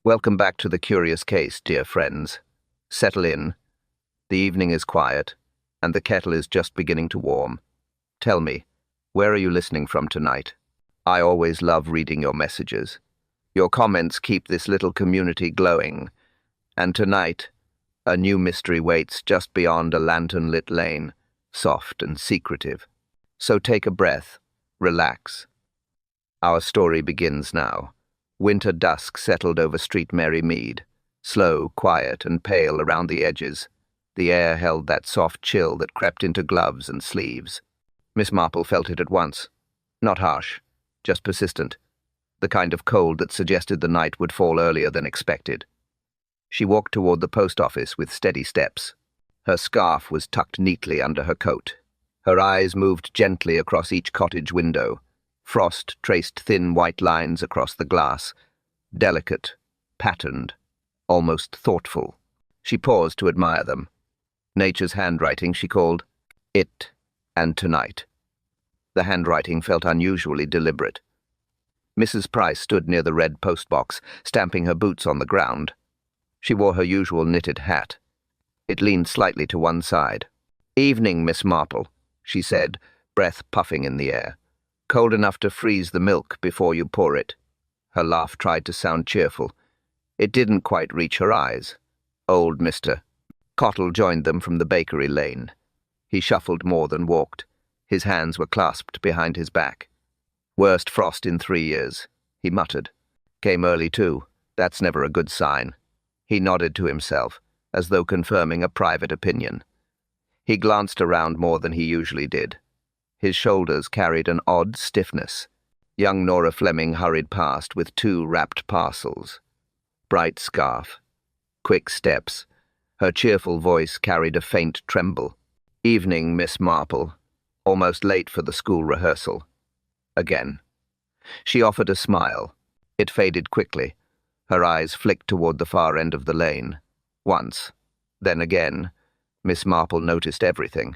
Welcome back to The Curious Case, dear friends. Settle in. The evening is quiet, and the kettle is just beginning to warm. Tell me, where are you listening from tonight? I always love reading your messages. Your comments keep this little community glowing. And tonight, a new mystery waits just beyond a lantern-lit lane, soft and secretive. So take a breath, relax. Our story begins now. Winter dusk settled over Street Mary Mead, slow, quiet, and pale around the edges. The air held that soft chill that crept into gloves and sleeves. Miss Marple felt it at once. Not harsh, just persistent. The kind of cold that suggested the night would fall earlier than expected. She walked toward the post office with steady steps. Her scarf was tucked neatly under her coat. Her eyes moved gently across each cottage window. Frost traced thin white lines across the glass, delicate, patterned, almost thoughtful. She paused to admire them. Nature's handwriting, she called it, and tonight. The handwriting felt unusually deliberate. Mrs. Price stood near the red postbox, stamping her boots on the ground. She wore her usual knitted hat. It leaned slightly to one side. "Evening, Miss Marple," she said, breath puffing in the air. "Cold enough to freeze the milk before you pour it." Her laugh tried to sound cheerful. It didn't quite reach her eyes. Old Mr. Cottle joined them from the bakery lane. He shuffled more than walked. His hands were clasped behind his back. "Worst frost in 3 years," he muttered. "Came early, too. That's never a good sign." He nodded to himself, as though confirming a private opinion. He glanced around more than he usually did. His shoulders carried an odd stiffness. Young Nora Fleming hurried past with 2 wrapped parcels. Bright scarf. Quick steps. Her cheerful voice carried a faint tremble. "Evening, Miss Marple. Almost late for the school rehearsal." Again. She offered a smile. It faded quickly. Her eyes flicked toward the far end of the lane. Once. Then again. Miss Marple noticed everything.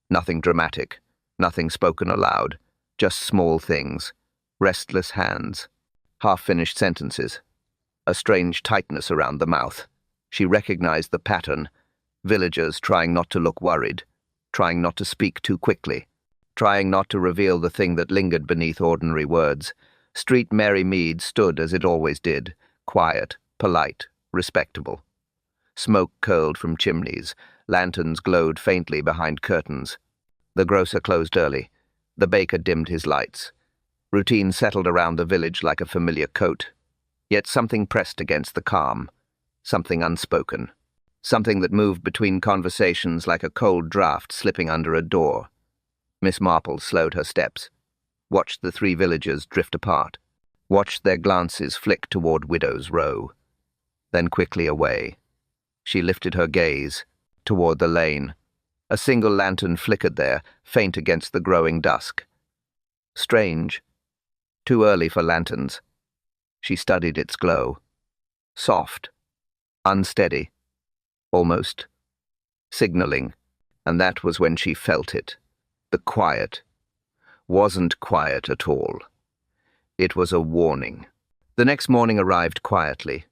Nothing dramatic. Nothing spoken aloud, just small things, restless hands, half-finished sentences, a strange tightness around the mouth. She recognized the pattern, villagers trying not to look worried, trying not to speak too quickly, trying not to reveal the thing that lingered beneath ordinary words. Street Mary Mead stood as it always did, quiet, polite, respectable. Smoke curled from chimneys, lanterns glowed faintly behind curtains. The grocer closed early. The baker dimmed his lights. Routine settled around the village like a familiar coat. Yet something pressed against the calm. Something unspoken. Something that moved between conversations like a cold draft slipping under a door. Miss Marple slowed her steps. Watched the 3 villagers drift apart. Watched their glances flick toward Widow's Row. Then quickly away. She lifted her gaze toward the lane. A single lantern flickered there, faint against the growing dusk. Strange. Too early for lanterns. She studied its glow. Soft. Unsteady. Almost. Signaling. And that was when she felt it. The quiet. Wasn't quiet at all. It was a warning. The next morning arrived quietly.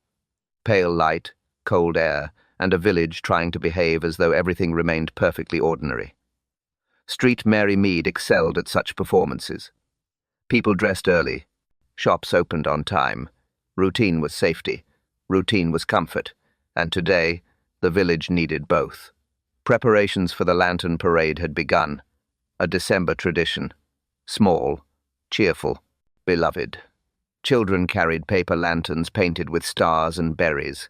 Pale light, cold air, and a village trying to behave as though everything remained perfectly ordinary. Street Mary Mead excelled at such performances. People dressed early. Shops opened on time. Routine was safety. Routine was comfort. And today, the village needed both. Preparations for the lantern parade had begun. A December tradition. Small, cheerful, beloved. Children carried paper lanterns painted with stars and berries.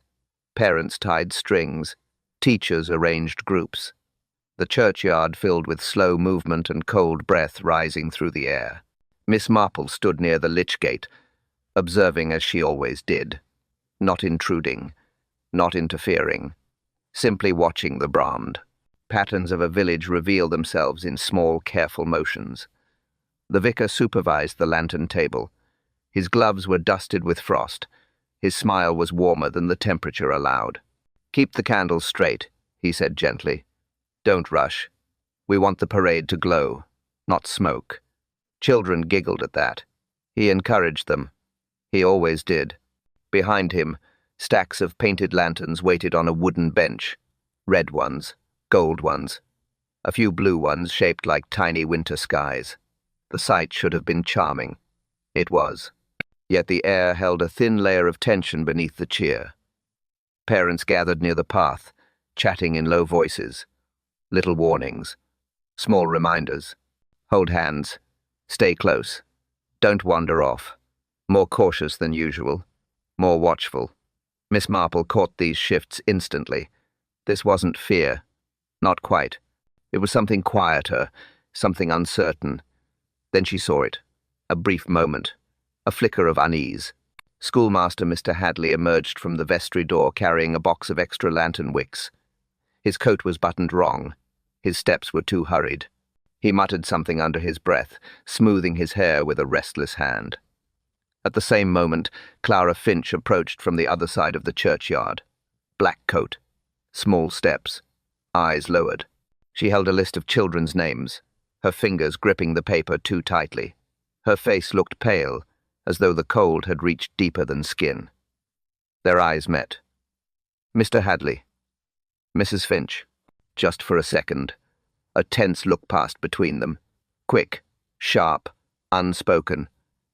Parents tied strings. Teachers arranged groups. The churchyard filled with slow movement and cold breath rising through the air. Miss Marple stood near the lich gate, observing as she always did. Not intruding, not interfering. Simply watching the brand. Patterns of a village reveal themselves in small, careful motions. The vicar supervised the lantern table. His gloves were dusted with frost. His smile was warmer than the temperature allowed. "Keep the candles straight," he said gently. "Don't rush. We want the parade to glow, not smoke." Children giggled at that. He encouraged them. He always did. Behind him, Stacks of painted lanterns waited on a wooden bench. Red ones, gold ones, a few blue ones shaped like tiny winter skies. The sight should have been charming. It was. Yet the air held a thin layer of tension beneath the cheer. Parents gathered near the path, chatting in low voices. Little warnings. Small reminders. Hold hands. Stay close. Don't wander off. More cautious than usual. More watchful. Miss Marple caught these shifts instantly. This wasn't fear. Not quite. It was something quieter, something uncertain. Then she saw it. A brief moment. A flicker of unease. Schoolmaster Mr. Hadley emerged from the vestry door carrying a box of extra lantern wicks. His coat was buttoned wrong. His steps were too hurried. He muttered something under his breath, smoothing his hair with a restless hand. At the same moment, Clara Finch approached from the other side of the churchyard. Black coat. Small steps. Eyes lowered. She held a list of children's names, her fingers gripping the paper too tightly. Her face looked pale, as though the cold had reached deeper than skin. Their eyes met. Mr. Hadley. Mrs. Finch. Just for a second. A tense look passed between them. Quick, sharp, unspoken.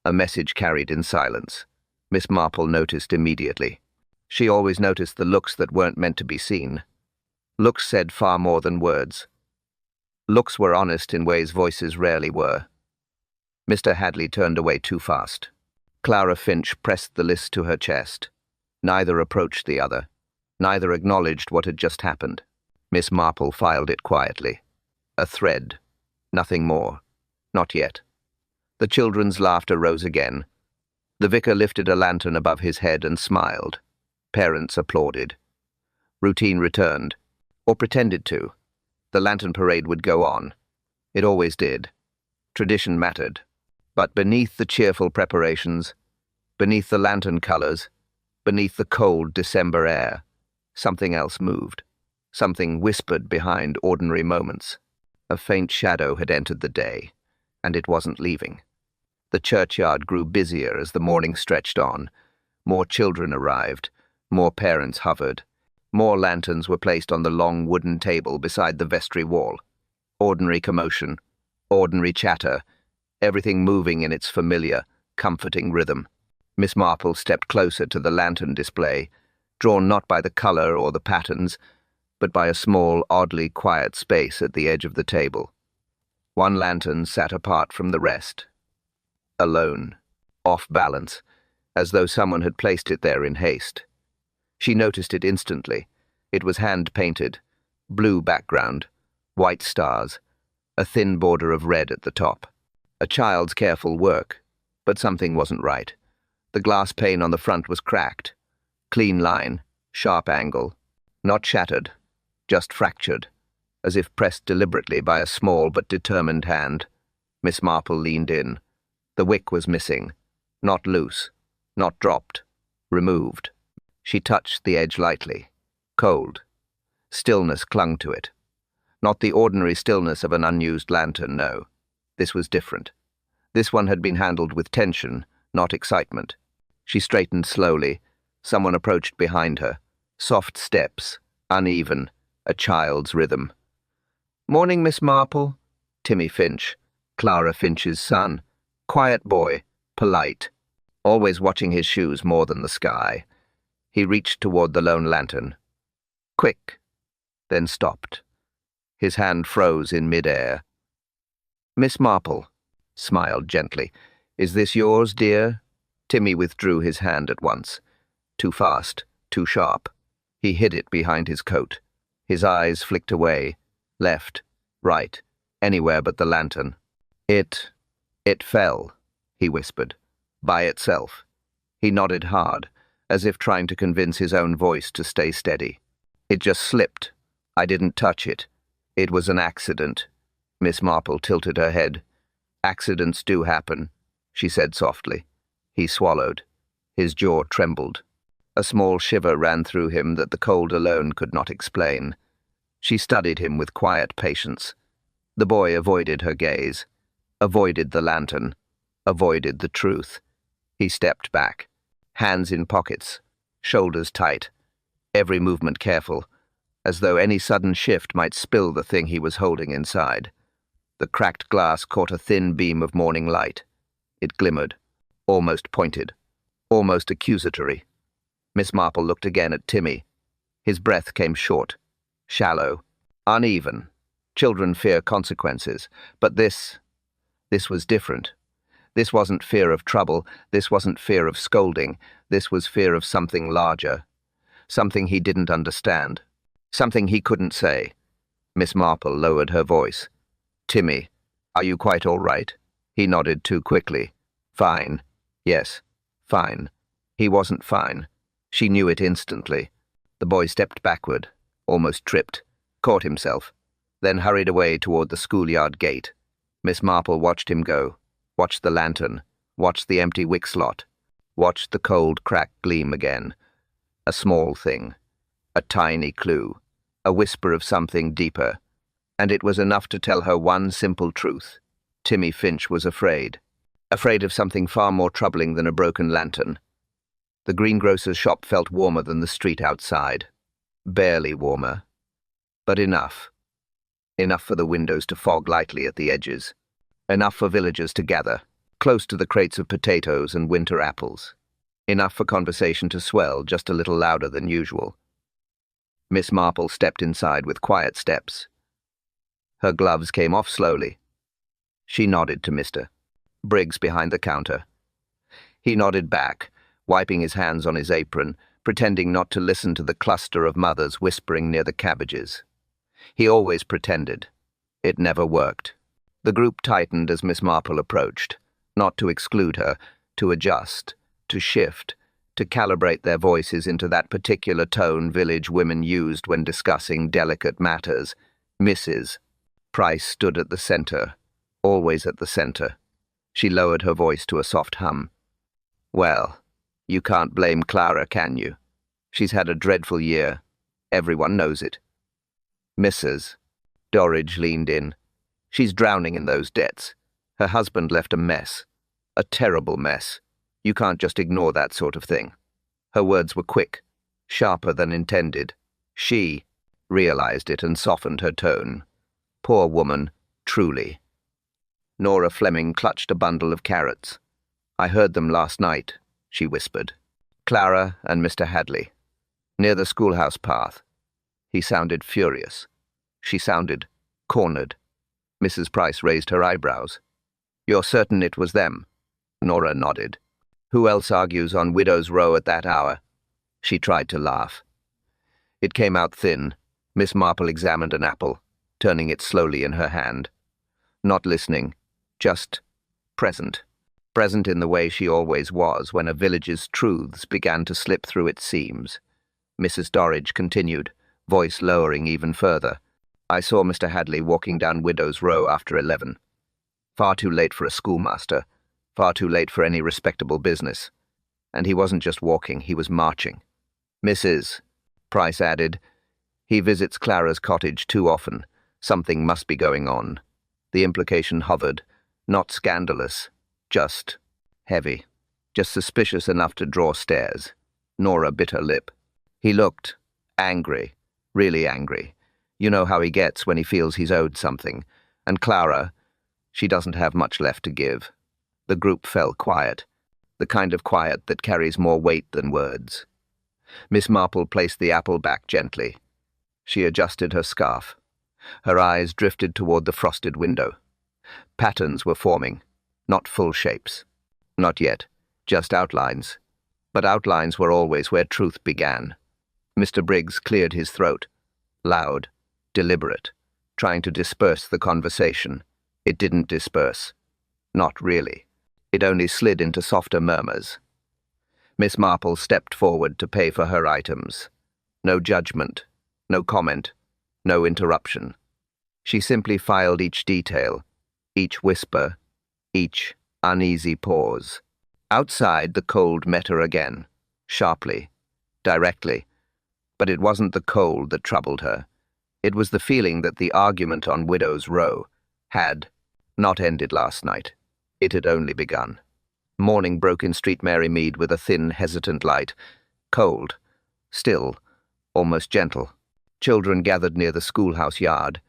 A message carried in silence. Miss Marple noticed immediately. She always noticed the looks that weren't meant to be seen. Looks said far more than words. Looks were honest in ways voices rarely were. Mr. Hadley turned away too fast. Clara Finch pressed the list to her chest. Neither approached the other. Neither acknowledged what had just happened. Miss Marple filed it quietly. A thread. Nothing more. Not yet. The children's laughter rose again. The vicar lifted a lantern above his head and smiled. Parents applauded. Routine returned. Or pretended to. The lantern parade would go on. It always did. Tradition mattered. But beneath the cheerful preparations, beneath the lantern colors, beneath the cold December air, something else moved. Something whispered behind ordinary moments. A faint shadow had entered the day, and it wasn't leaving. The churchyard grew busier as the morning stretched on. More children arrived. More parents hovered. More lanterns were placed on the long wooden table beside the vestry wall. Ordinary commotion. Ordinary chatter. Everything moving in its familiar, comforting rhythm. Miss Marple stepped closer to the lantern display, drawn not by the color or the patterns, but by a small, oddly quiet space at the edge of the table. One lantern sat apart from the rest. Alone. Off balance, as though someone had placed it there in haste. She noticed it instantly. It was hand-painted. Blue background. White stars. A thin border of red at the top. A child's careful work, but something wasn't right. The glass pane on the front was cracked. Clean line, sharp angle. Not shattered, just fractured, as if pressed deliberately by a small but determined hand. Miss Marple leaned in. The wick was missing. Not loose, not dropped. Removed. She touched the edge lightly. Cold. Stillness clung to it. Not the ordinary stillness of an unused lantern, no. This was different. This one had been handled with tension, not excitement. She straightened slowly. Someone approached behind her. Soft steps, uneven, a child's rhythm. "Morning, Miss Marple." Timmy Finch, Clara Finch's son. Quiet boy, polite, always watching his shoes more than the sky. He reached toward the lone lantern. Quick, then stopped. His hand froze in mid-air. "Miss Marple," smiled gently. "Is this yours, dear?" Timmy withdrew his hand at once. Too fast, too sharp. He hid it behind his coat. His eyes flicked away. Left, right, anywhere but the lantern. It fell," he whispered. "By itself." He nodded hard, as if trying to convince his own voice to stay steady. "It just slipped. I didn't touch it. It was an accident." Miss Marple tilted her head. "Accidents do happen," she said softly. He swallowed. His jaw trembled. A small shiver ran through him that the cold alone could not explain. She studied him with quiet patience. The boy avoided her gaze, avoided the lantern, avoided the truth. He stepped back, hands in pockets, shoulders tight, every movement careful, as though any sudden shift might spill the thing he was holding inside. The cracked glass caught a thin beam of morning light. It glimmered, almost pointed, almost accusatory. Miss Marple looked again at Timmy. His breath came short, shallow, uneven. Children fear consequences, but this was different. This wasn't fear of trouble, this wasn't fear of scolding, this was fear of something larger, something he didn't understand, something he couldn't say. Miss Marple lowered her voice. "Timmy, are you quite all right?" He nodded too quickly. "Fine. Yes, fine." He wasn't fine. She knew it instantly. The boy stepped backward, almost tripped, caught himself, then hurried away toward the schoolyard gate. Miss Marple watched him go, watched the lantern, watched the empty wick slot, watched the cold crack gleam again. A small thing, a tiny clue, a whisper of something deeper, and it was enough to tell her one simple truth. Timmy Finch was afraid of something far more troubling than a broken lantern. The greengrocer's shop felt warmer than the street outside. Barely warmer, but enough. Enough for the windows to fog lightly at the edges. Enough for villagers to gather, close to the crates of potatoes and winter apples. Enough for conversation to swell just a little louder than usual. Miss Marple stepped inside with quiet steps. Her gloves came off slowly. She nodded to Mr. Briggs behind the counter. He nodded back, wiping his hands on his apron, pretending not to listen to the cluster of mothers whispering near the cabbages. He always pretended. It never worked. The group tightened as Miss Marple approached, not to exclude her, to adjust, to shift, to calibrate their voices into that particular tone village women used when discussing delicate matters. Mrs. Price stood at the center, always at the center. She lowered her voice to a soft hum. "Well, you can't blame Clara, can you? She's had a dreadful year. Everyone knows it." "Mrs." Dorridge leaned in. "She's drowning in those debts. Her husband left a mess. A terrible mess. You can't just ignore that sort of thing." Her words were quick, sharper than intended. She realized it and softened her tone. Poor woman, truly. Nora Fleming clutched a bundle of carrots. "I heard them last night," she whispered. "Clara and Mr. Hadley. Near the schoolhouse path." He sounded furious. She sounded cornered. Mrs. Price raised her eyebrows. "You're certain it was them?" Nora nodded. "Who else argues on Widow's Row at that hour?" She tried to laugh. It came out thin. Miss Marple examined an apple, turning it slowly in her hand. Not listening, just present. Present in the way she always was when a village's truths began to slip through its seams. Mrs. Dorridge continued, voice lowering even further. "I saw Mr. Hadley walking down Widow's Row after 11. Far too late for a schoolmaster, far too late for any respectable business. And he wasn't just walking, he was marching." "Mrs." Price added, "He visits Clara's cottage too often. Something must be going on." The implication hovered, not scandalous, just heavy, just suspicious enough to draw stares. Nora bit her lip. He looked angry, really angry. You know how he gets when he feels he's owed something. And Clara, she doesn't have much left to give. The group fell quiet, the kind of quiet that carries more weight than words. Miss Marple placed the apple back gently. She adjusted her scarf. Her eyes drifted toward the frosted window. Patterns were forming, not full shapes. Not yet, just outlines. But outlines were always where truth began. Mr. Briggs cleared his throat, loud, deliberate, trying to disperse the conversation. It didn't disperse. Not really. It only slid into softer murmurs. Miss Marple stepped forward to pay for her items. No judgment, no comment, no interruption. She simply filed each detail, each whisper, each uneasy pause. Outside, the cold met her again, sharply, directly. But it wasn't the cold that troubled her. It was the feeling that the argument on Widow's Row had not ended last night. It had only begun. Morning broke in Street Mary Mead with a thin, hesitant light, cold, still, almost gentle. Children gathered near the schoolhouse yard,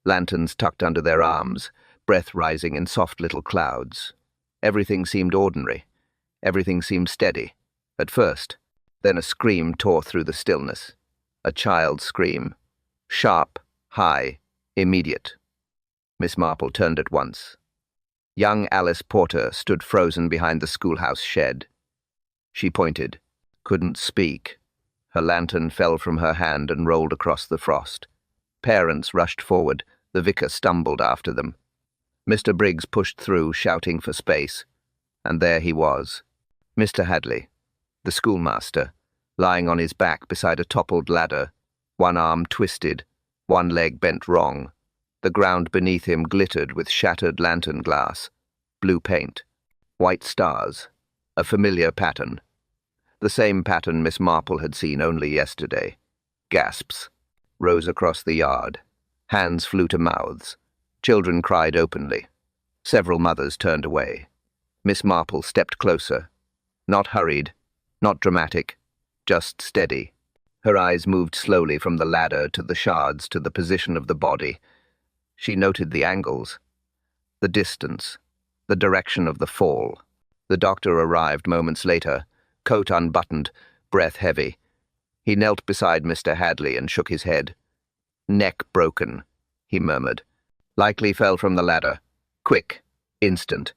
lanterns tucked under their arms, breath rising in soft little clouds. Everything seemed ordinary. Everything seemed steady, at first. Then a scream tore through the stillness. A child's scream. Sharp, high, immediate. Miss Marple turned at once. Young Alice Porter stood frozen behind the schoolhouse shed. She pointed, couldn't speak. Her lantern fell from her hand and rolled across the frost. Parents rushed forward. The vicar stumbled after them. Mr. Briggs pushed through, shouting for space. And there he was. Mr. Hadley, the schoolmaster, lying on his back beside a toppled ladder, one arm twisted, one leg bent wrong. The ground beneath him glittered with shattered lantern glass, blue paint, white stars, a familiar pattern. The same pattern Miss Marple had seen only yesterday. Gasps rose across the yard. Hands flew to mouths. Children cried openly. Several mothers turned away. Miss Marple stepped closer. Not hurried, not dramatic, just steady. Her eyes moved slowly from the ladder to the shards to the position of the body. She noted the angles, the distance, the direction of the fall. The doctor arrived moments later, coat unbuttoned, breath heavy. He knelt beside Mr. Hadley and shook his head. "Neck broken," he murmured. "Likely fell from the ladder. Quick, instant."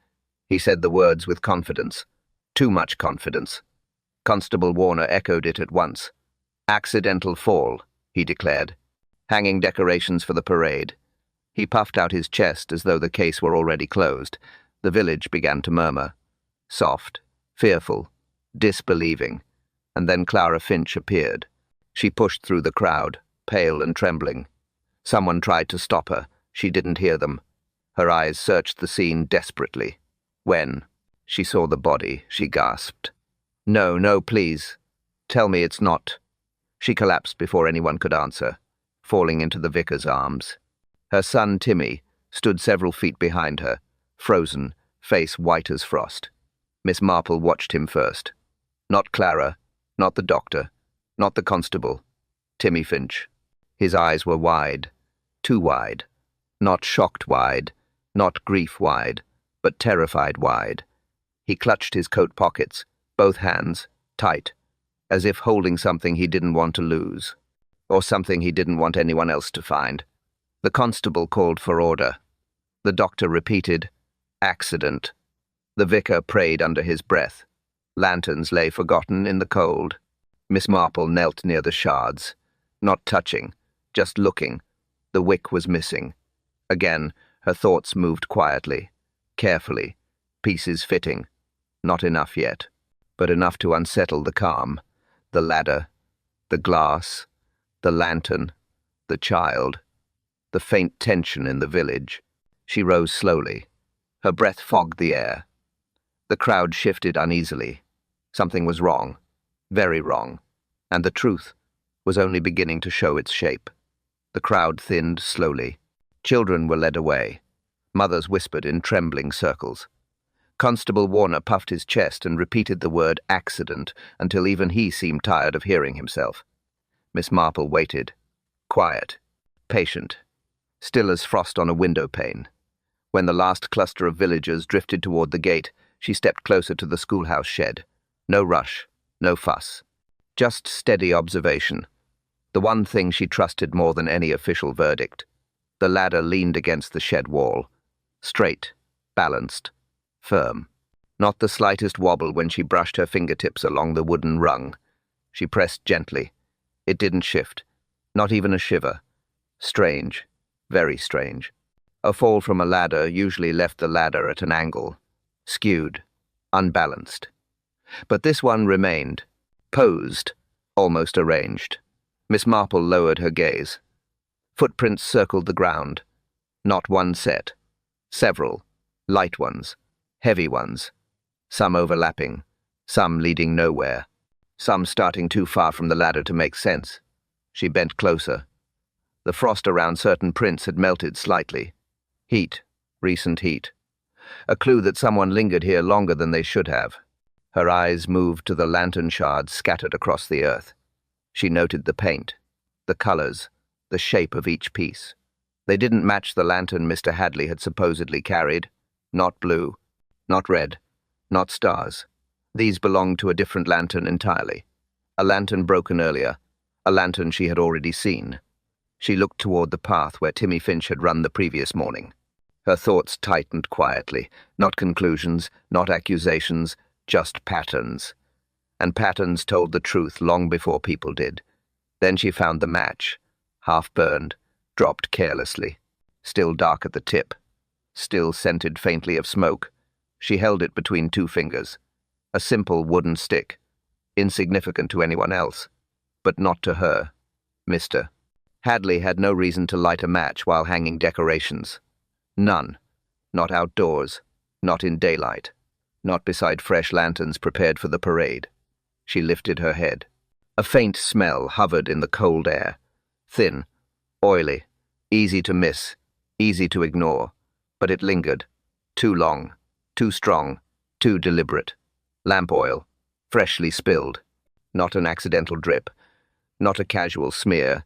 He said the words with confidence. Too much confidence. Constable Warner echoed it at once. "Accidental fall," he declared. "Hanging decorations for the parade." He puffed out his chest as though the case were already closed. The village began to murmur. Soft, fearful, disbelieving. And then Clara Finch appeared. She pushed through the crowd, pale and trembling. Someone tried to stop her. She didn't hear them. Her eyes searched the scene desperately. When she saw the body, she gasped. "No, no, please. Tell me it's not." She collapsed before anyone could answer, falling into the vicar's arms. Her son, Timmy, stood several feet behind her, frozen, face white as frost. Miss Marple watched him first. Not Clara, not the doctor, not the constable. Timmy Finch. His eyes were wide, too wide. Not shocked wide, not grief wide, but terrified wide. He clutched his coat pockets, both hands, tight, as if holding something he didn't want to lose, or something he didn't want anyone else to find. The constable called for order. The doctor repeated, "Accident." The vicar prayed under his breath. Lanterns lay forgotten in the cold. Miss Marple knelt near the shards, not touching, just looking. The wick was missing. Again, her thoughts moved quietly, carefully, pieces fitting. Not enough yet, but enough to unsettle the calm. The ladder, the glass, the lantern, the child, the faint tension in the village. She rose slowly. Her breath fogged the air. The crowd shifted uneasily. Something was wrong, very wrong, and the truth was only beginning to show its shape. The crowd thinned slowly. Children were led away. Mothers whispered in trembling circles. Constable Warner puffed his chest and repeated the word accident until even he seemed tired of hearing himself. Miss Marple waited, quiet, patient, still as frost on a window pane. When the last cluster of villagers drifted toward the gate, she stepped closer to the schoolhouse shed. No rush, no fuss. Just steady observation. The one thing she trusted more than any official verdict. The ladder leaned against the shed wall. Straight, balanced, firm. Not the slightest wobble when she brushed her fingertips along the wooden rung. She pressed gently. It didn't shift. Not even a shiver. Strange. Very strange. A fall from a ladder usually left the ladder at an angle. Skewed. Unbalanced. But this one remained. Posed. Almost arranged. Miss Marple lowered her gaze. Footprints circled the ground. Not one set. Several. Light ones. Heavy ones. Some overlapping. Some leading nowhere. Some starting too far from the ladder to make sense. She bent closer. The frost around certain prints had melted slightly. Heat. Recent heat. A clue that someone lingered here longer than they should have. Her eyes moved to the lantern shards scattered across the earth. She noted the paint, the colors, the shape of each piece. They didn't match the lantern Mr. Hadley had supposedly carried. Not blue, not red, not stars. These belonged to a different lantern entirely. A lantern broken earlier, a lantern she had already seen. She looked toward the path where Timmy Finch had run the previous morning. Her thoughts tightened quietly, not conclusions, not accusations, just patterns. And patterns told the truth long before people did. Then she found the match, half burned, dropped carelessly, still dark at the tip, still scented faintly of smoke. She held it between two fingers. A simple wooden stick, insignificant to anyone else, but not to her, Mr. Hadley had no reason to light a match while hanging decorations. None. Not outdoors, not in daylight, not beside fresh lanterns prepared for the parade. She lifted her head. A faint smell hovered in the cold air. Thin, oily, easy to miss, easy to ignore, but it lingered. Too long, too strong, too deliberate. Lamp oil, freshly spilled. Not an accidental drip, not a casual smear.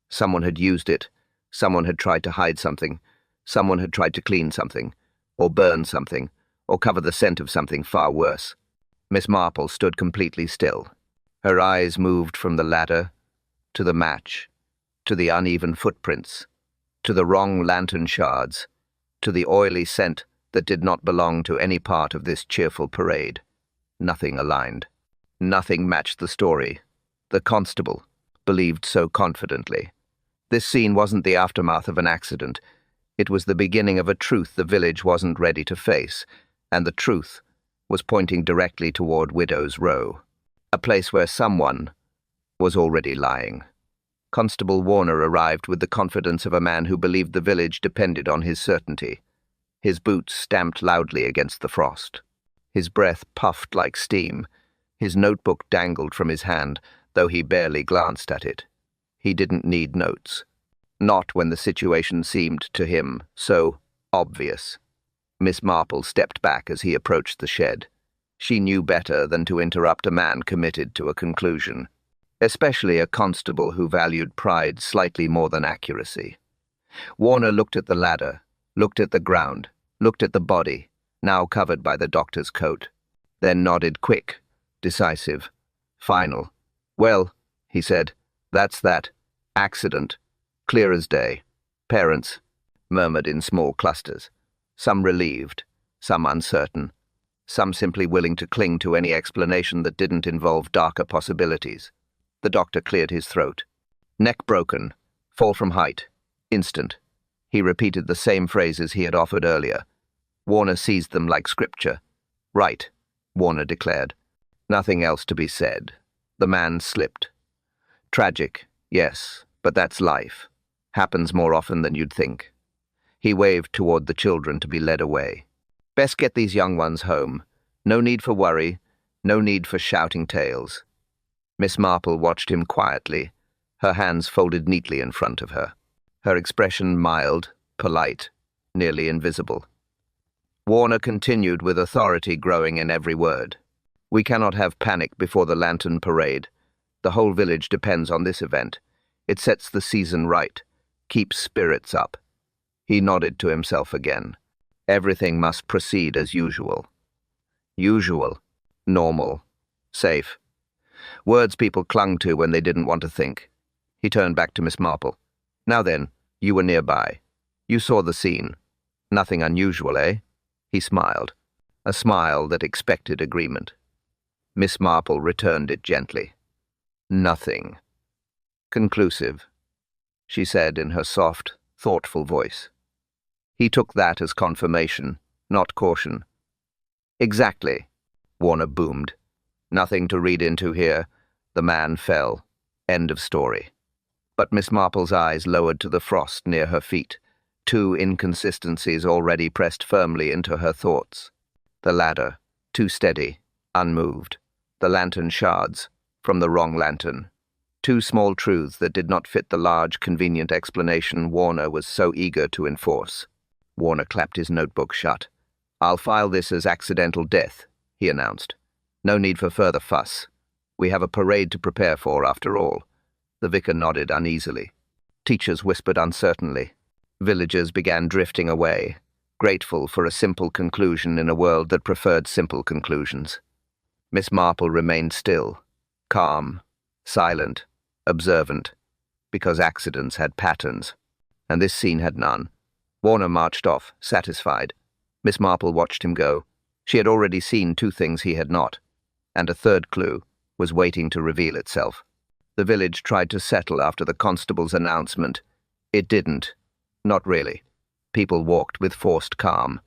Someone had used it. Someone had tried to hide something. Someone had tried to clean something, or burn something, or cover the scent of something far worse. Miss Marple stood completely still. Her eyes moved from the ladder to the match, to the uneven footprints, to the wrong lantern shards, to the oily scent that did not belong to any part of this cheerful parade. Nothing aligned. Nothing matched the story. The constable believed so confidently. This scene wasn't the aftermath of an accident. It was the beginning of a truth the village wasn't ready to face, and the truth was pointing directly toward Widow's Row, a place where someone was already lying. Constable Warner arrived with the confidence of a man who believed the village depended on his certainty. His boots stamped loudly against the frost. His breath puffed like steam. His notebook dangled from his hand, though he barely glanced at it. He didn't need notes. Not when the situation seemed to him so obvious. Miss Marple stepped back as he approached the shed. She knew better than to interrupt a man committed to a conclusion, especially a constable who valued pride slightly more than accuracy. Warner looked at the ladder, looked at the ground, looked at the body, now covered by the doctor's coat, then nodded quick, decisive, final. "Well," he said, "that's that. Accident. Clear as day." Parents murmured in small clusters, some relieved, some uncertain, some simply willing to cling to any explanation that didn't involve darker possibilities. The doctor cleared his throat. "Neck broken. Fall from height. Instant." He repeated the same phrases he had offered earlier. Warner seized them like scripture. "Right," Warner declared. Nothing else to be said. The man slipped. "Tragic, yes, but that's life. Happens more often than you'd think." He waved toward the children to be led away. "Best get these young ones home. No need for worry, no need for shouting tales." Miss Marple watched him quietly, her hands folded neatly in front of her, her expression mild, polite, nearly invisible. Warner continued with authority growing in every word. "We cannot have panic before the lantern parade. The whole village depends on this event. It sets the season right, keeps spirits up." He nodded to himself again. Everything must proceed as usual. Usual, normal, safe. Words people clung to when they didn't want to think. He turned back to Miss Marple. "Now then, you were nearby. You saw the scene. Nothing unusual, eh?" He smiled, a smile that expected agreement. Miss Marple returned it gently. "Nothing." "Conclusive," she said in her soft, thoughtful voice. He took that as confirmation, not caution. "Exactly," Warner boomed. "Nothing to read into here. The man fell. End of story." But Miss Marple's eyes lowered to the frost near her feet. Two inconsistencies already pressed firmly into her thoughts. The ladder, too steady, unmoved. The lantern shards, from the wrong lantern. Two small truths that did not fit the large, convenient explanation Warner was so eager to enforce. Warner clapped his notebook shut. "I'll file this as accidental death," he announced. No need for further fuss. We have a parade to prepare for, after all. The vicar nodded uneasily. Teachers whispered uncertainly. Villagers began drifting away, grateful for a simple conclusion in a world that preferred simple conclusions. Miss Marple remained still, calm, silent, observant, because accidents had patterns, and this scene had none. Warner marched off, satisfied. Miss Marple watched him go. She had already seen two things he had not, and a third clue was waiting to reveal itself. The village tried to settle after the constable's announcement. It didn't. Not really. People walked with forced calm.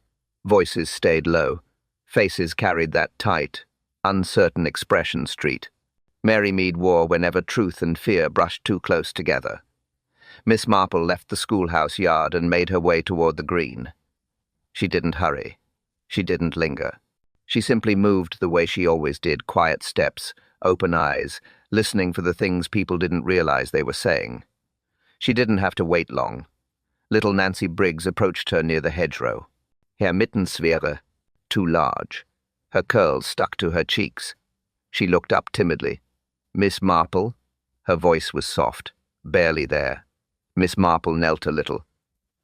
Voices stayed low. Faces carried that tight, uncertain expression street Mary Mead wore whenever truth and fear brushed too close together. Miss Marple left the schoolhouse yard and made her way toward the green. She didn't hurry. She didn't linger. She simply moved the way she always did, quiet steps, open eyes, listening for the things people didn't realize they were saying. She didn't have to wait long. Little Nancy Briggs approached her near the hedgerow. Her mittens wäre too large. Her curls stuck to her cheeks. She looked up timidly. Miss Marple? Her voice was soft, barely there. Miss Marple knelt a little.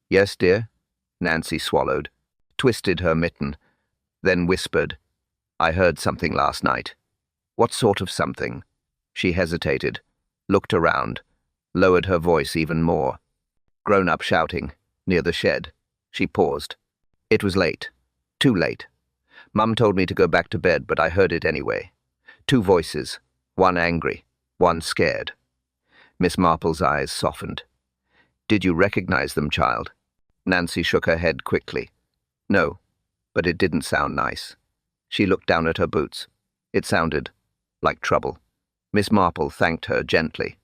Yes, dear? Nancy swallowed, twisted her mitten, then whispered, I heard something last night. What sort of something? She hesitated, looked around, lowered her voice even more. Grown-up shouting, near the shed. She paused. It was late. Too late. Mum told me to go back to bed, but I heard it anyway. Two voices, one angry, one scared. Miss Marple's eyes softened. Did you recognize them, child? Nancy shook her head quickly. No, but it didn't sound nice. She looked down at her boots. It sounded like trouble. Miss Marple thanked her gently.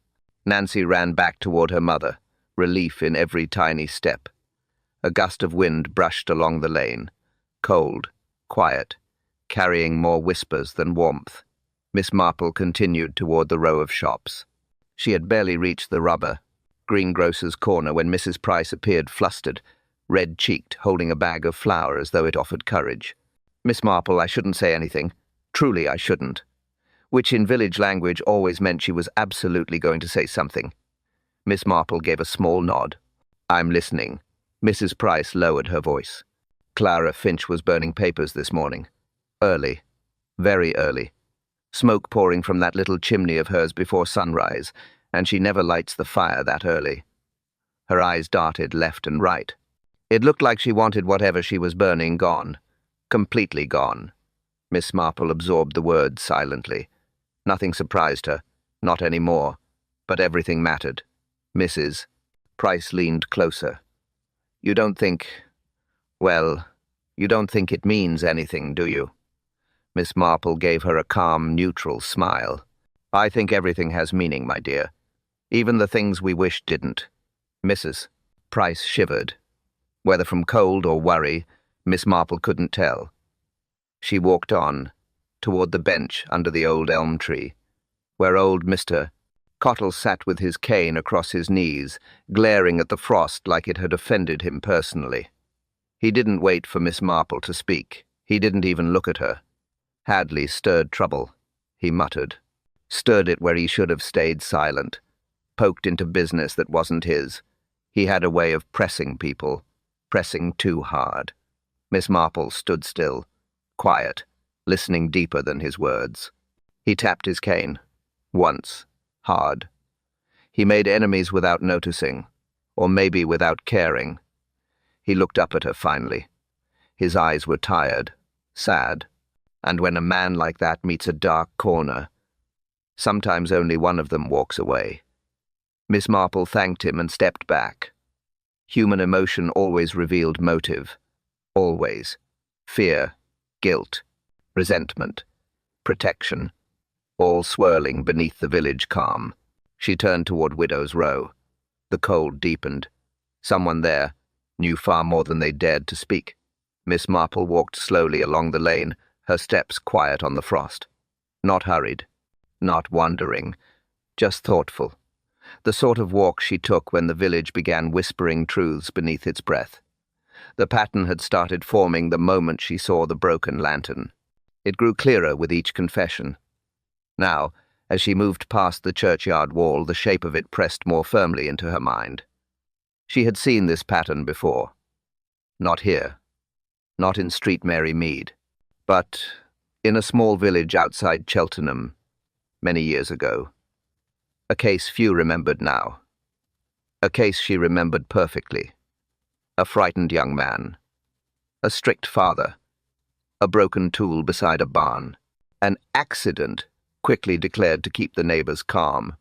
Nancy ran back toward her mother, relief in every tiny step. A gust of wind brushed along the lane, cold, quiet, carrying more whispers than warmth. Miss Marple continued toward the row of shops. She had barely reached the rubber, greengrocer's corner when Mrs. Price appeared flustered, red-cheeked, holding a bag of flour as though it offered courage. Miss Marple, I shouldn't say anything. Truly I shouldn't. Which in village language always meant she was absolutely going to say something. Miss Marple gave a small nod. I'm listening. Mrs. Price lowered her voice. Clara Finch was burning papers this morning. Early. Very early. Smoke pouring from that little chimney of hers before sunrise, and she never lights the fire that early. Her eyes darted left and right. It looked like she wanted whatever she was burning gone. Completely gone. Miss Marple absorbed the words silently. Nothing surprised her. Not any more. But everything mattered. Mrs. Price leaned closer. You don't think... Well, you don't think it means anything, do you? Miss Marple gave her a calm, neutral smile. I think everything has meaning, my dear. Even the things we wish didn't. Mrs. Price shivered. Whether from cold or worry, Miss Marple couldn't tell. She walked on, toward the bench under the old elm tree, where old Mr. Cottle sat with his cane across his knees, glaring at the frost like it had offended him personally. He didn't wait for Miss Marple to speak. He didn't even look at her. Hadley stirred trouble, he muttered. Stirred it where he should have stayed silent. Poked into business that wasn't his. He had a way of pressing people, pressing too hard. Miss Marple stood still, quiet, listening deeper than his words. He tapped his cane. Once. Hard. He made enemies without noticing, or maybe without caring. He looked up at her finally. His eyes were tired, sad, and when a man like that meets a dark corner, sometimes only one of them walks away. Miss Marple thanked him and stepped back. Human emotion always revealed motive. Always. Fear, guilt, resentment, protection, all swirling beneath the village calm. She turned toward Widow's Row. The cold deepened. Someone there knew far more than they dared to speak. Miss Marple walked slowly along the lane, her steps quiet on the frost. Not hurried, not wandering, just thoughtful. The sort of walk she took when the village began whispering truths beneath its breath. The pattern had started forming the moment she saw the broken lantern. It grew clearer with each confession. Now, as she moved past the churchyard wall, the shape of it pressed more firmly into her mind. She had seen this pattern before. Not here. Not in Street Mary Mead. But in a small village outside Cheltenham, many years ago. A case few remembered now. A case she remembered perfectly. A frightened young man. A strict father. A broken tool beside a barn. An accident quickly declared to keep the neighbors calm.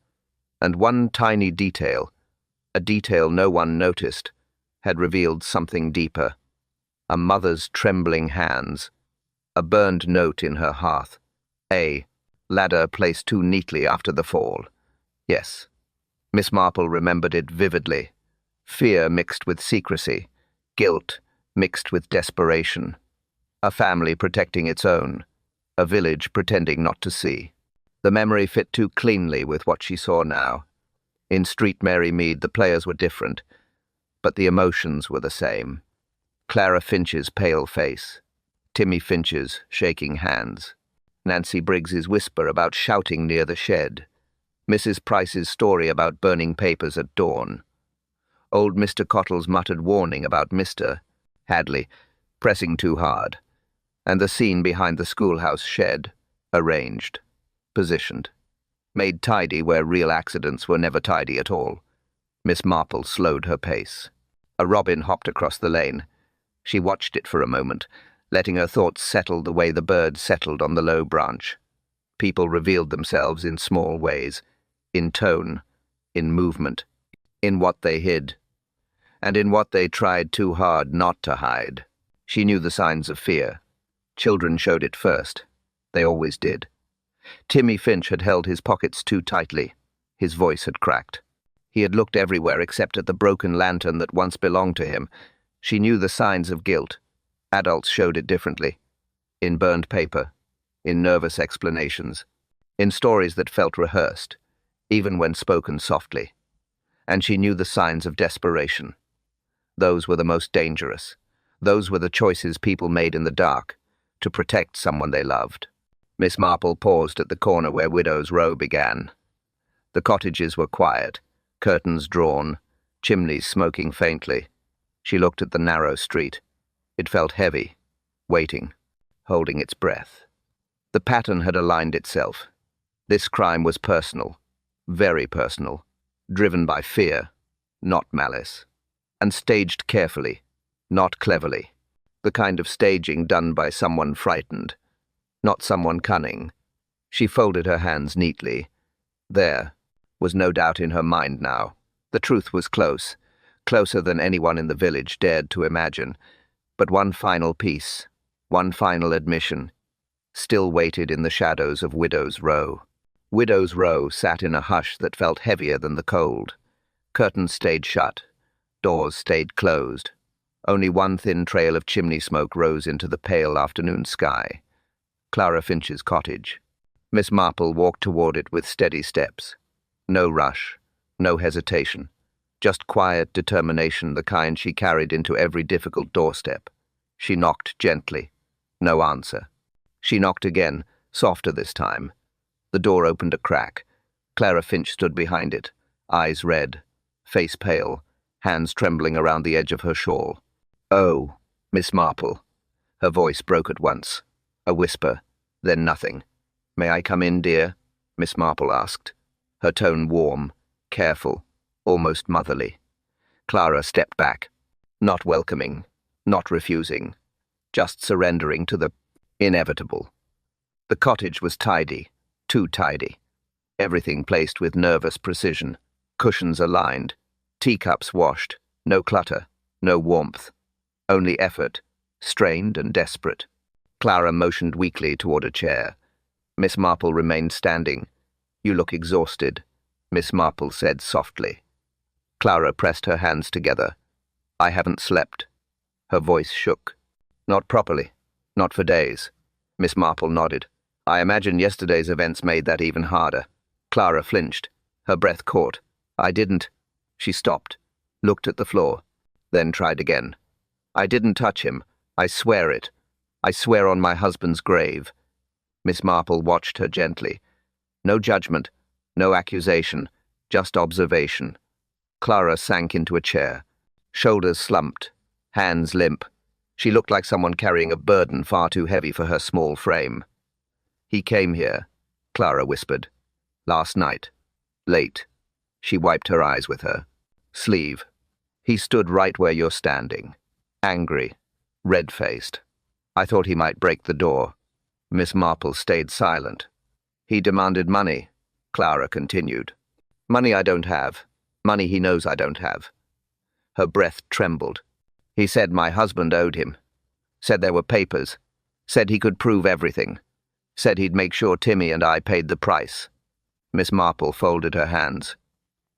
And one tiny detail, a detail no one noticed, had revealed something deeper. A mother's trembling hands. A burned note in her hearth. A ladder placed too neatly after the fall. Yes, Miss Marple remembered it vividly. Fear mixed with secrecy. Guilt mixed with desperation. A family protecting its own. A village pretending not to see. The memory fit too cleanly with what she saw now. In Street Mary Mead, the players were different, but the emotions were the same. Clara Finch's pale face. Timmy Finch's shaking hands. Nancy Briggs's whisper about shouting near the shed. Mrs. Price's story about burning papers at dawn. Old Mr. Cottle's muttered warning about Mr. Hadley pressing too hard. And the scene behind the schoolhouse shed, arranged, positioned, made tidy where real accidents were never tidy at all. Miss Marple slowed her pace. A robin hopped across the lane. She watched it for a moment, letting her thoughts settle the way the bird settled on the low branch. People revealed themselves in small ways, in tone, in movement, in what they hid, and in what they tried too hard not to hide. She knew the signs of fear. Children showed it first. They always did. Timmy Finch had held his pockets too tightly. His voice had cracked. He had looked everywhere except at the broken lantern that once belonged to him. She knew the signs of guilt. Adults showed it differently. In burned paper. In nervous explanations. In stories that felt rehearsed, even when spoken softly. And she knew the signs of desperation. Those were the most dangerous. Those were the choices people made in the dark, to protect someone they loved. Miss Marple paused at the corner where Widow's Row began. The cottages were quiet, curtains drawn, chimneys smoking faintly. She looked at the narrow street. It felt heavy, waiting, holding its breath. The pattern had aligned itself. This crime was personal, very personal, driven by fear, not malice, and staged carefully, not cleverly. The kind of staging done by someone frightened, not someone cunning. She folded her hands neatly. There was no doubt in her mind now. The truth was close, closer than anyone in the village dared to imagine. But one final piece, one final admission, still waited in the shadows of Widow's Row. Widow's Row sat in a hush that felt heavier than the cold. Curtains stayed shut, doors stayed closed. Only one thin trail of chimney smoke rose into the pale afternoon sky. Clara Finch's cottage. Miss Marple walked toward it with steady steps. No rush, no hesitation. Just quiet determination, the kind she carried into every difficult doorstep. She knocked gently. No answer. She knocked again, softer this time. The door opened a crack. Clara Finch stood behind it, eyes red, face pale, hands trembling around the edge of her shawl. "Oh, Miss Marple." Her voice broke at once. A whisper, then nothing. "May I come in, dear?" Miss Marple asked. Her tone warm, careful, almost motherly. Clara stepped back, not welcoming, not refusing, just surrendering to the inevitable. The cottage was tidy, too tidy. Everything placed with nervous precision, cushions aligned, teacups washed, no clutter, no warmth. Only effort, strained and desperate. Clara motioned weakly toward a chair. Miss Marple remained standing. "You look exhausted," Miss Marple said softly. Clara pressed her hands together. "I haven't slept." Her voice shook. "Not properly. Not for days." Miss Marple nodded. "I imagine yesterday's events made that even harder." Clara flinched. Her breath caught. "I didn't." She stopped, looked at the floor, then tried again. "I didn't touch him. I swear it. I swear on my husband's grave." Miss Marple watched her gently. No judgment, no accusation, just observation. Clara sank into a chair, shoulders slumped, hands limp. She looked like someone carrying a burden far too heavy for her small frame. "He came here," Clara whispered. "Last night. Late." She wiped her eyes with her sleeve. "He stood right where you're standing. Angry. Red-faced. I thought he might break the door." Miss Marple stayed silent. "He demanded money," Clara continued. "Money I don't have. Money he knows I don't have." Her breath trembled. "He said my husband owed him. Said there were papers. Said he could prove everything. Said he'd make sure Timmy and I paid the price." Miss Marple folded her hands.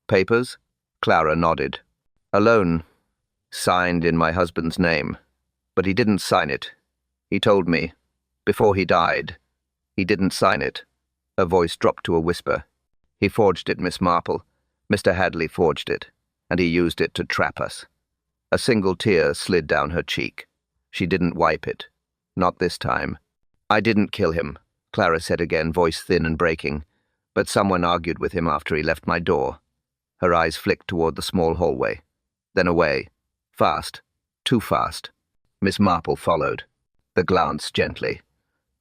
"Papers?" Clara nodded. "A loan. Signed in my husband's name. But he didn't sign it. He told me. Before he died. He didn't sign it." Her voice dropped to a whisper. "He forged it, Miss Marple. Mr. Hadley forged it. And he used it to trap us." A single tear slid down her cheek. She didn't wipe it. Not this time. "I didn't kill him," Clara said again, voice thin and breaking. "But someone argued with him after he left my door." Her eyes flicked toward the small hallway. Then away. Fast. Too fast. Miss Marple followed. The glance gently.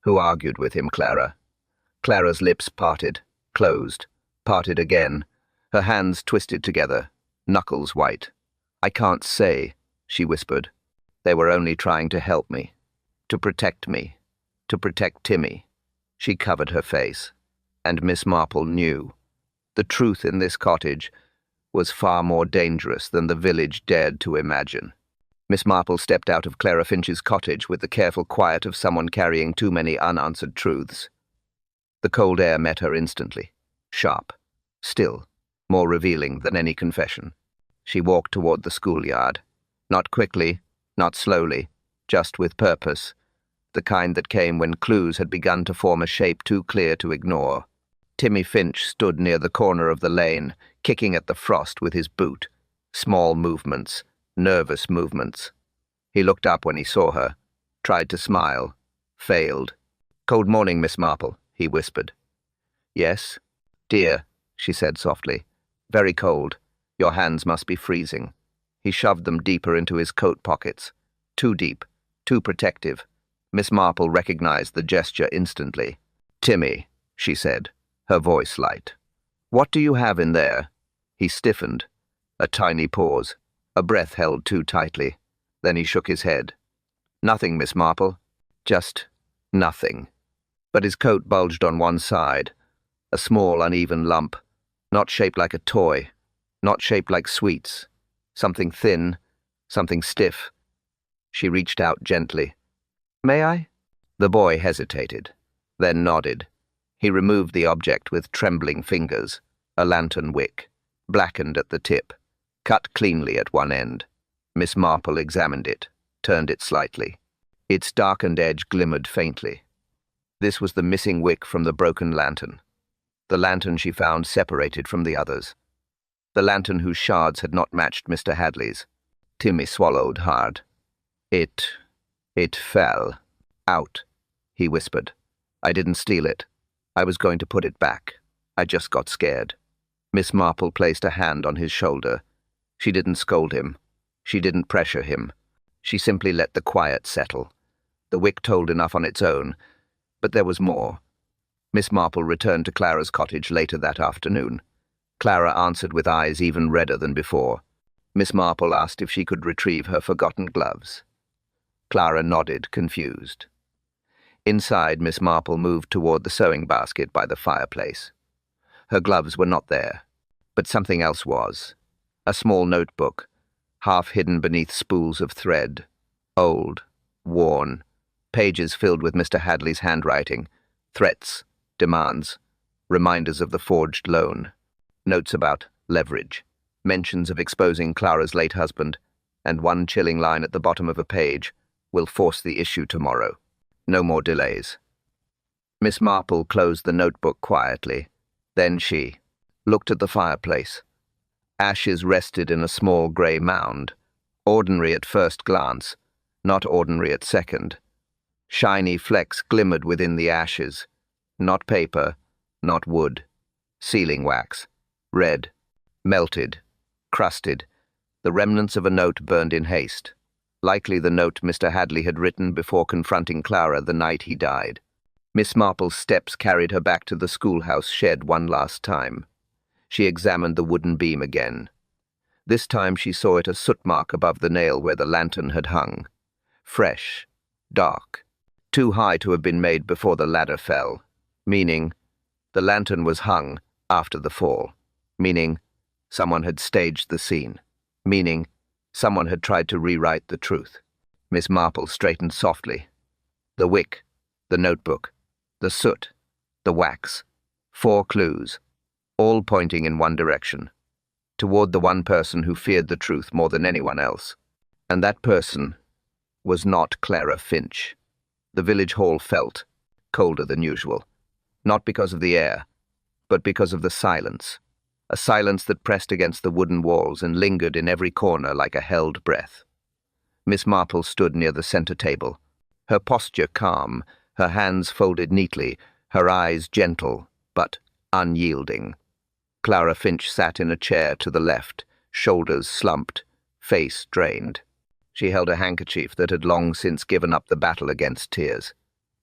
"Who argued with him, Clara?" Clara's lips parted, closed, parted again. Her hands twisted together, knuckles white. "I can't say," she whispered. "They were only trying to help me. To protect me. To protect Timmy." She covered her face. And Miss Marple knew. The truth in this cottage was far more dangerous than the village dared to imagine. Miss Marple stepped out of Clara Finch's cottage with the careful quiet of someone carrying too many unanswered truths. The cold air met her instantly. Sharp. Still. More revealing than any confession. She walked toward the schoolyard. Not quickly, not slowly, just with purpose. The kind that came when clues had begun to form a shape too clear to ignore. Timmy Finch stood near the corner of the lane, kicking at the frost with his boot. Small movements, nervous movements. He looked up when he saw her, tried to smile, failed. "Cold morning, Miss Marple," he whispered. "Yes?" "Dear," she said softly. "Very cold. Your hands must be freezing." He shoved them deeper into his coat pockets. Too deep, too protective. Miss Marple recognized the gesture instantly. "Timmy," she said, her voice light. "What do you have in there?" He stiffened. A tiny pause. A breath held too tightly. Then he shook his head. "Nothing, Miss Marple. Just nothing." But his coat bulged on one side. A small, uneven lump. Not shaped like a toy. Not shaped like sweets. Something thin. Something stiff. She reached out gently. "May I?" The boy hesitated, then nodded. He removed the object with trembling fingers. A lantern wick. Blackened at the tip. Cut cleanly at one end. Miss Marple examined it, turned it slightly. Its darkened edge glimmered faintly. This was the missing wick from the broken lantern. The lantern she found separated from the others. The lantern whose shards had not matched Mr. Hadley's. Timmy swallowed hard. It fell. Out, he whispered. "I didn't steal it. I was going to put it back. I just got scared." Miss Marple placed a hand on his shoulder. She didn't scold him. She didn't pressure him. She simply let the quiet settle. The wick told enough on its own, but there was more. Miss Marple returned to Clara's cottage later that afternoon. Clara answered with eyes even redder than before. Miss Marple asked if she could retrieve her forgotten gloves. Clara nodded, confused. Inside, Miss Marple moved toward the sewing basket by the fireplace. Her gloves were not there, but something else was. A small notebook, half hidden beneath spools of thread. Old, worn, pages filled with Mr. Hadley's handwriting, threats, demands, reminders of the forged loan, notes about leverage, mentions of exposing Clara's late husband, and one chilling line at the bottom of a page, "Will force the issue tomorrow. No more delays." Miss Marple closed the notebook quietly. Then she looked at the fireplace. Ashes rested in a small grey mound, ordinary at first glance, not ordinary at second. Shiny flecks glimmered within the ashes, Not paper, not wood. Sealing wax. Red. Melted. Crusted. The remnants of a note burned in haste. Likely the note Mr. Hadley had written before confronting Clara the night he died. Miss Marple's steps carried her back to the schoolhouse shed one last time. She examined the wooden beam again. This time she saw it a soot mark above the nail where the lantern had hung. Fresh. Dark. Too high to have been made before the ladder fell. Meaning, the lantern was hung after the fall. Meaning, someone had staged the scene. Meaning, someone had tried to rewrite the truth. Miss Marple straightened softly. The wick, the notebook, the soot, the wax. 4 clues, all pointing in one direction, toward the one person who feared the truth more than anyone else. And that person was not Clara Finch. The village hall felt colder than usual, not because of the air, but because of the silence. A silence that pressed against the wooden walls and lingered in every corner like a held breath. Miss Marple stood near the center table, her posture calm, her hands folded neatly, her eyes gentle but unyielding. Clara Finch sat in a chair to the left, shoulders slumped, face drained. She held a handkerchief that had long since given up the battle against tears.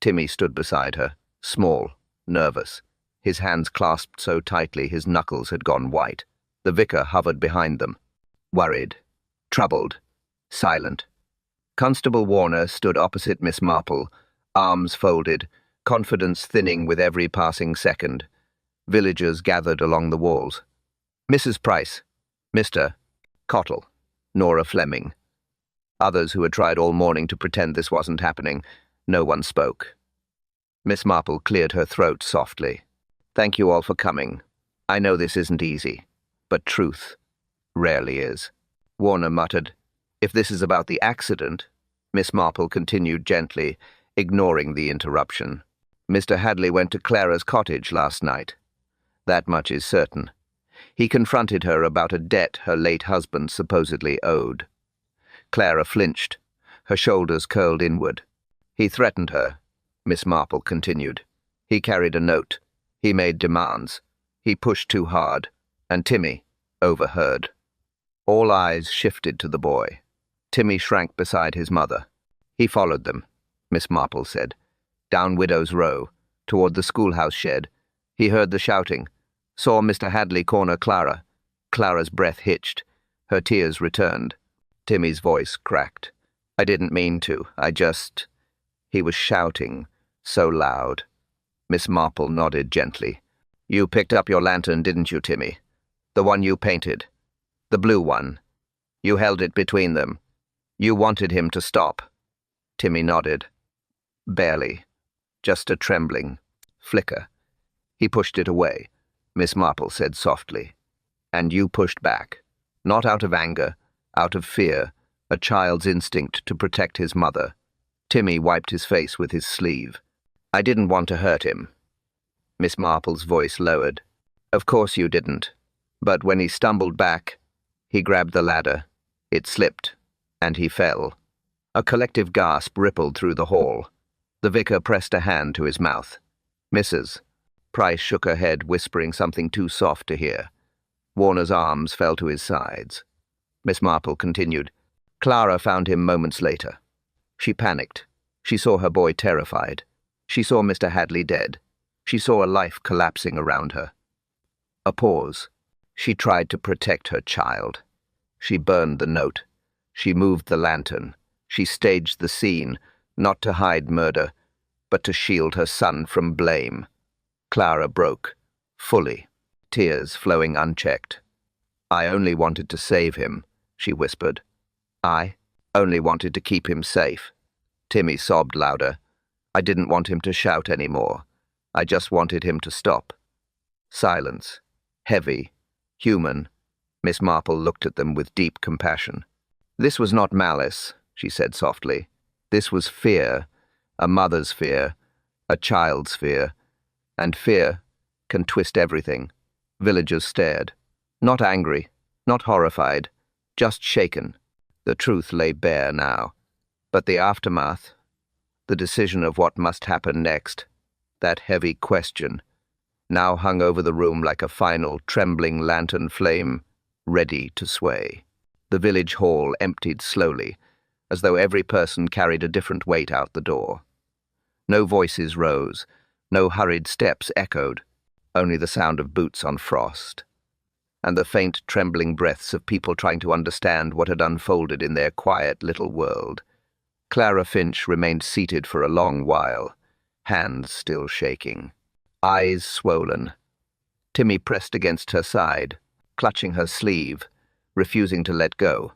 Timmy stood beside her, small, nervous, his hands clasped so tightly his knuckles had gone white. The vicar hovered behind them, worried, troubled, silent. Constable Warner stood opposite Miss Marple, arms folded, confidence thinning with every passing second. Villagers gathered along the walls. Mrs. Price, Mr. Cottle, Nora Fleming. Others who had tried all morning to pretend this wasn't happening. No one spoke. Miss Marple cleared her throat softly. Thank you all for coming. I know this isn't easy, but truth rarely is. Warner muttered, If this is about the accident, Miss Marple continued gently, ignoring the interruption. Mr. Hadley went to Clara's cottage last night. That much is certain. He confronted her about a debt her late husband supposedly owed. Clara flinched, her shoulders curled inward. He threatened her, Miss Marple continued. He carried a note. He made demands. He pushed too hard, and Timmy overheard. All eyes shifted to the boy. Timmy shrank beside his mother. He followed them, Miss Marple said, down Widow's Row, toward the schoolhouse shed. He heard the shouting, saw Mr. Hadley corner Clara. Clara's breath hitched. Her tears returned. Timmy's voice cracked. I didn't mean to. He was shouting, so loud. Miss Marple nodded gently. You picked up your lantern, didn't you, Timmy? The one you painted. The blue one. You held it between them. You wanted him to stop. Timmy nodded. Barely. Just a trembling flicker. He pushed it away, Miss Marple said softly. And you pushed back. Not out of anger, out of fear, a child's instinct to protect his mother. Timmy wiped his face with his sleeve. I didn't want to hurt him. Miss Marple's voice lowered. Of course you didn't. But when he stumbled back, he grabbed the ladder. It slipped, and he fell. A collective gasp rippled through the hall. The vicar pressed a hand to his mouth. Mrs. Price shook her head, whispering something too soft to hear. Warner's arms fell to his sides. Miss Marple continued. Clara found him moments later. She panicked. She saw her boy terrified. She saw Mr. Hadley dead. She saw a life collapsing around her. A pause. She tried to protect her child. She burned the note. She moved the lantern. She staged the scene, not to hide murder, but to shield her son from blame. Clara broke, fully, tears flowing unchecked. I only wanted to save him, she whispered. I only wanted to keep him safe. Timmy sobbed louder. I didn't want him to shout anymore. I just wanted him to stop. Silence. Heavy. Human. Miss Marple looked at them with deep compassion. This was not malice, she said softly. This was fear. A mother's fear. A child's fear. And fear can twist everything. Villagers stared. Not angry. Not horrified. Just shaken. The truth lay bare now. But the aftermath, the decision of what must happen next, That heavy question now hung over the room like a final, trembling lantern flame, ready to sway. The village hall emptied slowly, as though every person carried a different weight out the door. No voices rose, no hurried steps echoed, only the sound of boots on frost, and the faint, trembling breaths of people trying to understand what had unfolded in their quiet little world. Clara Finch remained seated for a long while, hands still shaking, eyes swollen. Timmy pressed against her side, clutching her sleeve, refusing to let go.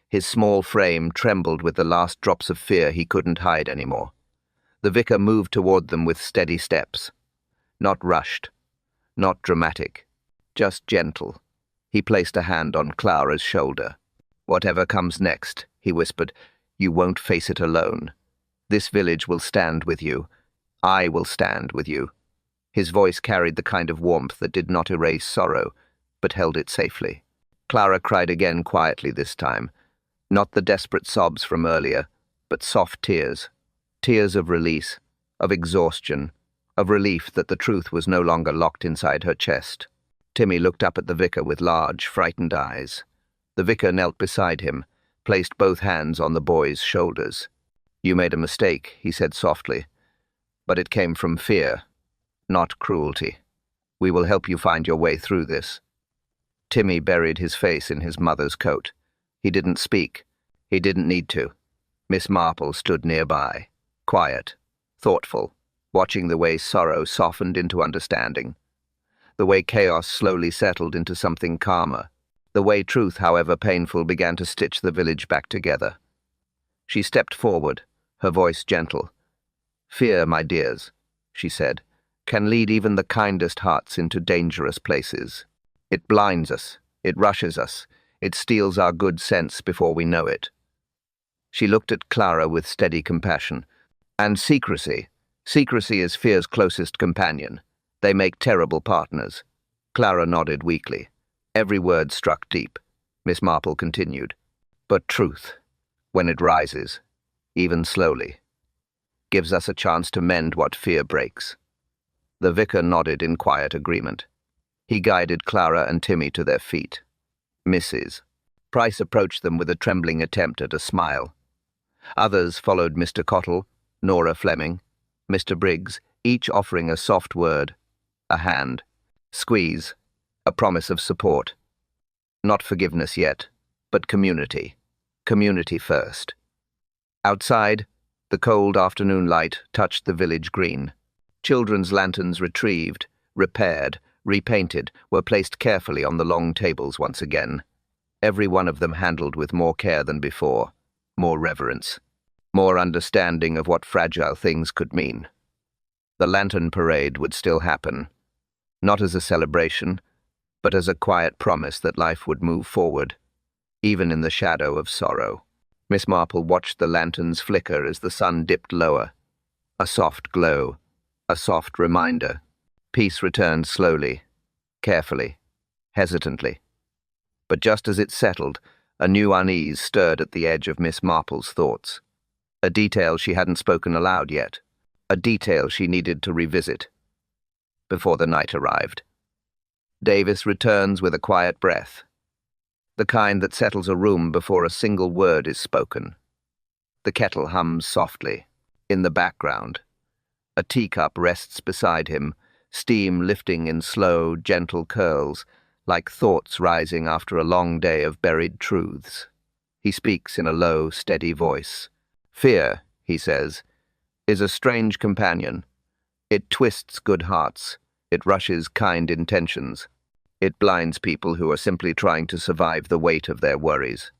His small frame trembled with the last drops of fear he couldn't hide anymore. The vicar moved toward them with steady steps. Not rushed, not dramatic, just gentle. He placed a hand on Clara's shoulder. "Whatever comes next," he whispered, "you won't face it alone. This village will stand with you. I will stand with you." His voice carried the kind of warmth that did not erase sorrow, but held it safely. Clara cried again quietly this time, not the desperate sobs from earlier, but soft tears. Tears of release, of exhaustion, of relief that the truth was no longer locked inside her chest. Timmy looked up at the vicar with large, frightened eyes. The vicar knelt beside him, placed both hands on the boy's shoulders. "You made a mistake," he said softly, "but it came from fear, not cruelty. We will help you find your way through this." Timmy buried his face in his mother's coat. He didn't speak. He didn't need to. Miss Marple stood nearby, quiet, thoughtful, watching the way sorrow softened into understanding, the way chaos slowly settled into something calmer, the way truth, however painful, began to stitch the village back together. She stepped forward, her voice gentle. "Fear, my dears," she said, "can lead even the kindest hearts into dangerous places. It blinds us, it rushes us, it steals our good sense before we know it." She looked at Clara with steady compassion. "And secrecy is fear's closest companion. They make terrible partners." Clara nodded weakly. Every word struck deep. Miss Marple continued. "But truth, when it rises, even slowly, gives us a chance to mend what fear breaks." The vicar nodded in quiet agreement. He guided Clara and Timmy to their feet. "Mrs." Price approached them with a trembling attempt at a smile. Others followed Mr. Cottle, Nora Fleming, Mr. Briggs, each offering a soft word, a hand, squeeze, a promise of support. Not forgiveness yet, but community. Community first. Outside, the cold afternoon light touched the village green. Children's lanterns retrieved, repaired, repainted, were placed carefully on the long tables once again. Every one of them handled with more care than before, more reverence, more understanding of what fragile things could mean. The lantern parade would still happen, not as a celebration, but as a quiet promise that life would move forward, even in the shadow of sorrow. Miss Marple watched the lanterns flicker as the sun dipped lower. A soft glow, a soft reminder. Peace returned slowly, carefully, hesitantly. But just as it settled, a new unease stirred at the edge of Miss Marple's thoughts. A detail she hadn't spoken aloud yet. A detail she needed to revisit before the night arrived. Davis returns with a quiet breath, the kind that settles a room before a single word is spoken. The kettle hums softly. In the background, a teacup rests beside him, steam lifting in slow, gentle curls, like thoughts rising after a long day of buried truths. He speaks in a low, steady voice. "Fear," he says, "is a strange companion. It twists good hearts. It rushes kind intentions. It blinds people who are simply trying to survive the weight of their worries."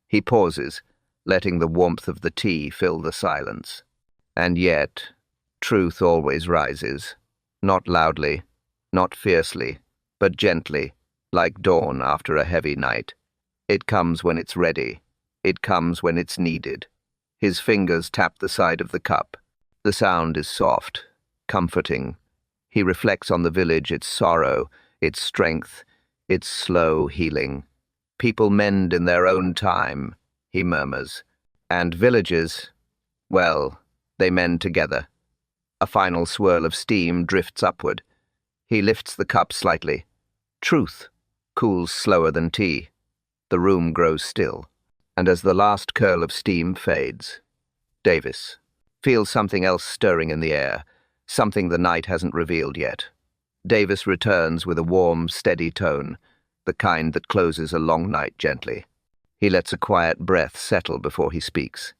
He pauses, letting the warmth of the tea fill the silence. "And yet, truth always rises. Not loudly, not fiercely, but gently, like dawn after a heavy night. It comes when it's ready. It comes when it's needed." His fingers tap the side of the cup. The sound is soft, comforting. He reflects on the village, its sorrow, its strength, its slow healing. "People mend in their own time," he murmurs. "And villages, well, they mend together." A final swirl of steam drifts upward. He lifts the cup slightly. Truth cools slower than tea. The room grows still, and as the last curl of steam fades, Davis feels something else stirring in the air, something the night hasn't revealed yet. Davis returns with a warm, steady tone, the kind that closes a long night gently. He lets a quiet breath settle before he speaks.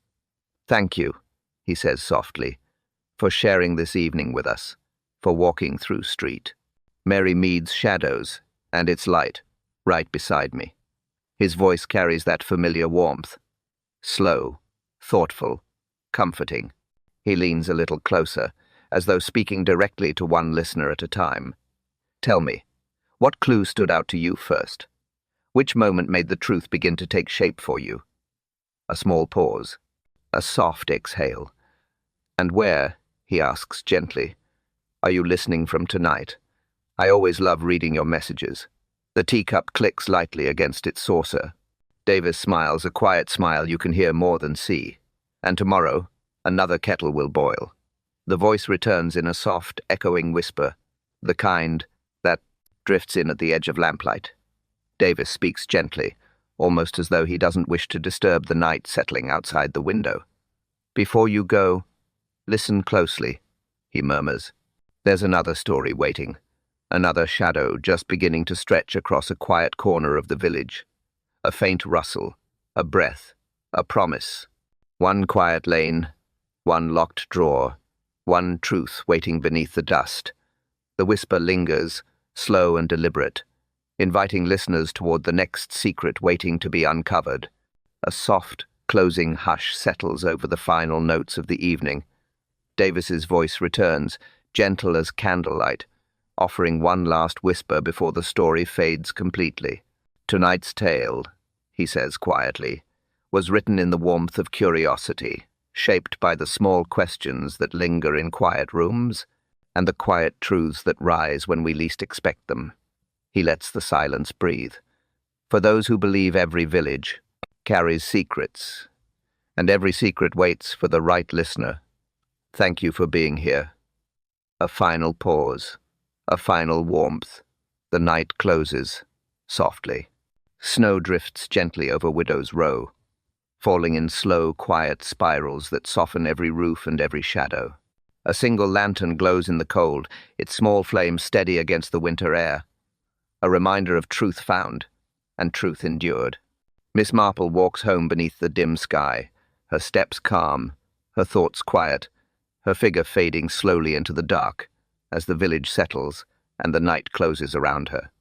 "Thank you," he says softly, "for sharing this evening with us, for walking through street. Mary Mead's shadows, and its light, right beside me." His voice carries that familiar warmth. Slow, thoughtful, comforting. He leans a little closer, as though speaking directly to one listener at a time. "Tell me, what clue stood out to you first? Which moment made the truth begin to take shape for you?" A small pause, a soft exhale. "And where," he asks gently, "are you listening from tonight? I always love reading your messages." The teacup clicks lightly against its saucer. Davis smiles, a quiet smile you can hear more than see. "And tomorrow, another kettle will boil." The voice returns in a soft, echoing whisper, the kind that drifts in at the edge of lamplight. Davis speaks gently, almost as though he doesn't wish to disturb the night settling outside the window. "Before you go, listen closely," he murmurs. "There's another story waiting. Another shadow just beginning to stretch across a quiet corner of the village. A faint rustle, a breath, a promise. One quiet lane, one locked drawer, one truth waiting beneath the dust. The whisper lingers, slow and deliberate, inviting listeners toward the next secret waiting to be uncovered. A soft, closing hush settles over the final notes of the evening. Davis's voice returns, gentle as candlelight, offering one last whisper before the story fades completely. "Tonight's tale," he says quietly, "was written in the warmth of curiosity, shaped by the small questions that linger in quiet rooms, and the quiet truths that rise when we least expect them." He lets the silence breathe. "For those who believe every village carries secrets, and every secret waits for the right listener. Thank you for being here." A final pause. A final warmth. The night closes, softly. Snow drifts gently over Widow's Row, falling in slow, quiet spirals that soften every roof and every shadow. A single lantern glows in the cold, its small flame steady against the winter air. A reminder of truth found, and truth endured. Miss Marple walks home beneath the dim sky, her steps calm, her thoughts quiet, her figure fading slowly into the dark, as the village settles and the night closes around her.